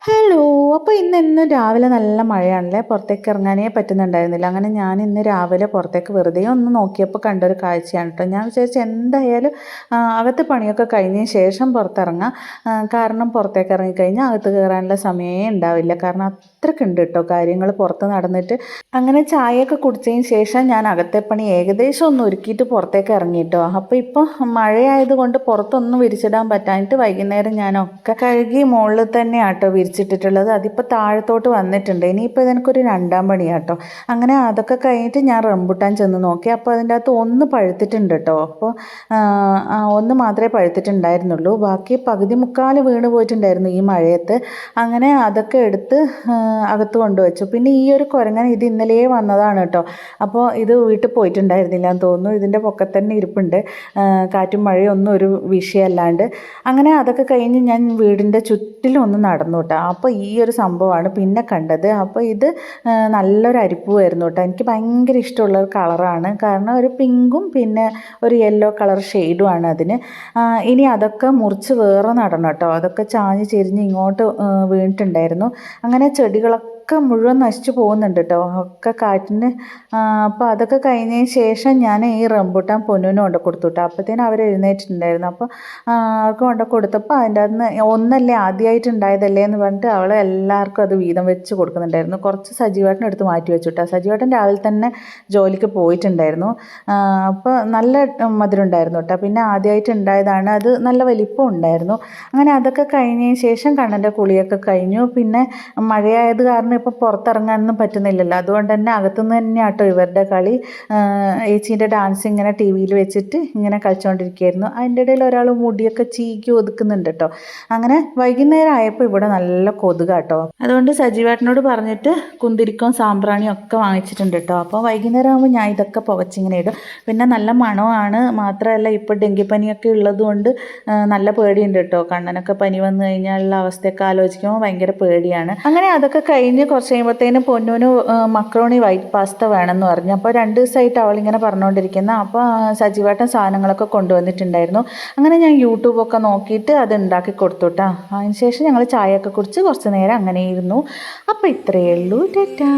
Hello. അപ്പോൾ ഇന്ന് രാവിലെ നല്ല മഴയാണല്ലേ, പുറത്തേക്ക് ഇറങ്ങാനേ പറ്റുന്നുണ്ടായിരുന്നില്ല. അങ്ങനെ ഞാൻ ഇന്ന് രാവിലെ പുറത്തേക്ക് വെറുതെ ഒന്ന് നോക്കിയപ്പോൾ കണ്ടൊരു കാഴ്ചയാണ് കേട്ടോ. ഞാൻ വിചാരിച്ചു എന്തായാലും അകത്ത് പണിയൊക്കെ കഴിഞ്ഞതിന് ശേഷം പുറത്തിറങ്ങാം. കാരണം പുറത്തേക്ക് ഇറങ്ങിക്കഴിഞ്ഞാൽ അകത്ത് കയറാനുള്ള സമയമേ ഉണ്ടാവില്ല. കാരണം അത്രയ്ക്കുണ്ട് കേട്ടോ കാര്യങ്ങൾ പുറത്ത് നടന്നിട്ട്. അങ്ങനെ ചായയൊക്കെ കുടിച്ചതിന് ശേഷം ഞാൻ അകത്തെ പണി ഏകദേശം ഒന്ന് ഒരുക്കിയിട്ട് പുറത്തേക്ക് ഇറങ്ങി കേട്ടോ. അപ്പോൾ ഇപ്പോൾ മഴയായതുകൊണ്ട് പുറത്തൊന്നും വിരിച്ചിടാൻ പറ്റാഞ്ഞിട്ട് വൈകുന്നേരം ഞാനൊക്കെ കഴുകി മുകളിൽ തന്നെ ആട്ടോ വിരിച്ചിട്ടിട്ടുള്ളത്. അതിപ്പോൾ താഴത്തോട്ട് വന്നിട്ടുണ്ട്. ഇനിയിപ്പോൾ ഇതെനിക്കൊരു രണ്ടാം പണിയാട്ടോ. അങ്ങനെ അതൊക്കെ കഴിഞ്ഞിട്ട് ഞാൻ റംബുട്ടാൻ ചെന്ന് നോക്കി. അപ്പോൾ അതിൻ്റെ അകത്ത് ഒന്ന് പഴുത്തിട്ടുണ്ട് കേട്ടോ. അപ്പോൾ ഒന്ന് മാത്രമേ പഴുത്തിട്ടുണ്ടായിരുന്നുള്ളൂ. ബാക്കി പകുതി മുക്കാൽ വീണ് പോയിട്ടുണ്ടായിരുന്നു ഈ മഴയത്ത്. അങ്ങനെ അതൊക്കെ എടുത്ത് അകത്ത് കൊണ്ടുവച്ചു. പിന്നെ ഈ ഒരു കുരങ്ങൻ ഇത് ഇന്നലെ വന്നതാണ് കേട്ടോ. അപ്പോൾ ഇത് വീട്ടിൽ പോയിട്ടുണ്ടായിരുന്നില്ല എന്ന് തോന്നുന്നു. ഇതിൻ്റെ പൊക്കത്ത് തന്നെ ഇരിപ്പുണ്ട്. കാറ്റും മഴയും ഒന്നും ഒരു വിഷയമല്ലാണ്ട്. അങ്ങനെ അതൊക്കെ കഴിഞ്ഞ് ഞാൻ വീടിൻ്റെ ചുറ്റിലും ഒന്ന് നടന്നു കേട്ടോ. അപ്പോൾ ഈ ഒരു സംഭവമാണ് പിന്നെ കണ്ടത്. അപ്പോൾ ഇത് നല്ലൊരു അരിപ്പൂവായിരുന്നു കേട്ടോ. എനിക്ക് ഭയങ്കര ഇഷ്ടമുള്ളൊരു കളറാണ്. കാരണം ഒരു പിങ്കും പിന്നെ ഒരു യെല്ലോ കളർ ഷെയ്ഡുമാണ് അതിന്. ഇനി അതൊക്കെ മുറിച്ച് വേറെ നടണം കേട്ടോ. അതൊക്കെ ചാഞ്ഞ് ചെരിഞ്ഞ് ഇങ്ങോട്ട് വീണിട്ടുണ്ടായിരുന്നു. അങ്ങനെ ചെടികളൊക്കെ മുഴുവൻ നശിച്ചു പോകുന്നുണ്ട് കേട്ടോ, ഒക്കെ കാറ്റിന്. അപ്പോൾ അതൊക്കെ കഴിഞ്ഞതിന് ശേഷം ഞാൻ ഈ റംബൂട്ടാൻ പൊന്നൂന് കൊണ്ട് കൊടുത്തു കേട്ടോ. അപ്പോഴത്തേനും അവർ എഴുന്നേറ്റിട്ടുണ്ടായിരുന്നു. അപ്പോൾ അവർക്ക് കൊണ്ട് കൊടുത്തപ്പോൾ അതിൻ്റെ അകത്ത് ഒന്നല്ലേ ആദ്യമായിട്ടുണ്ടായതല്ലേ എന്ന് പറഞ്ഞിട്ട് അവൾ എല്ലാവർക്കും അത് വീതം വെച്ച് കൊടുക്കുന്നുണ്ടായിരുന്നു. കുറച്ച് സജീവേട്ടൻ എടുത്ത് മാറ്റി വെച്ചു കേട്ടോ. സജീവേട്ടൻ രാവിലെ തന്നെ ജോലിക്ക് പോയിട്ടുണ്ടായിരുന്നു. അപ്പോൾ നല്ല മധുരം ഉണ്ടായിരുന്നു കേട്ടോ. പിന്നെ ആദ്യമായിട്ട് ഉണ്ടായതാണ്, അത് നല്ല വലിപ്പം ഉണ്ടായിരുന്നു. അങ്ങനെ അതൊക്കെ കഴിഞ്ഞതിന് ശേഷം കണ്ണൻ്റെ കുളിയൊക്കെ കഴിഞ്ഞു. പിന്നെ മഴയായത് കാരണം ഇപ്പോൾ പുറത്തിറങ്ങാനൊന്നും പറ്റുന്നില്ലല്ലോ. അതുകൊണ്ട് തന്നെ അകത്തുനിന്ന് തന്നെ ആട്ടോ ഇവരുടെ കളി. ഏച്ചീൻ്റെ ഡാൻസ് ഇങ്ങനെ ടി വിയിൽ വെച്ചിട്ട് ഇങ്ങനെ കളിച്ചുകൊണ്ടിരിക്കുകയായിരുന്നു. അതിൻ്റെ ഇടയിൽ ഒരാൾ മുടിയൊക്കെ ചീക്കി ഒതുക്കുന്നുണ്ട് കേട്ടോ. അങ്ങനെ വൈകുന്നേരം ആയപ്പോൾ ഇവിടെ നല്ല കൊതുകാട്ടോ. അതുകൊണ്ട് സജീവേട്ടനോട് പറഞ്ഞിട്ട് കുന്തിരിക്കവും സാമ്പ്രാണിയും ഒക്കെ വാങ്ങിച്ചിട്ടുണ്ട് കേട്ടോ. അപ്പോൾ വൈകുന്നേരം ആകുമ്പോൾ ഞാൻ ഇതൊക്കെ പുകച്ചിങ്ങനെ ഇടും. പിന്നെ നല്ല മണമാണ്. മാത്രമല്ല ഇപ്പോൾ ഡെങ്കിപ്പനിയൊക്കെ ഉള്ളതുകൊണ്ട് നല്ല പേടിയുണ്ട് കേട്ടോ. കണ്ണനൊക്കെ പനി വന്നു കഴിഞ്ഞാലുള്ള അവസ്ഥയൊക്കെ ആലോചിക്കുമ്പോൾ ഭയങ്കര പേടിയാണ്. അങ്ങനെ അതൊക്കെ കഴിഞ്ഞ് കുറച്ച് കഴിയുമ്പോഴത്തേനും പൊന്നൂന് മക്രോണി വൈറ്റ് പാസ്ത വേണമെന്ന് പറഞ്ഞു. അപ്പോൾ 2 ദിവസമായിട്ട് അവളിങ്ങനെ പറഞ്ഞുകൊണ്ടിരിക്കുന്ന. അപ്പോൾ സജീവേട്ടൻ സാധനങ്ങളൊക്കെ കൊണ്ടുവന്നിട്ടുണ്ടായിരുന്നു. അങ്ങനെ ഞാൻ യൂട്യൂബൊക്കെ നോക്കിയിട്ട് അത് ഉണ്ടാക്കി കൊടുത്തു കേട്ടോ. അതിന് ശേഷം ഞങ്ങൾ ചായയൊക്കെ കുടിച്ച് കുറച്ച് നേരം അങ്ങനെ ഇരുന്നു. അപ്പോൾ ഇത്രയേ ഉള്ളൂ. ടാറ്റാ.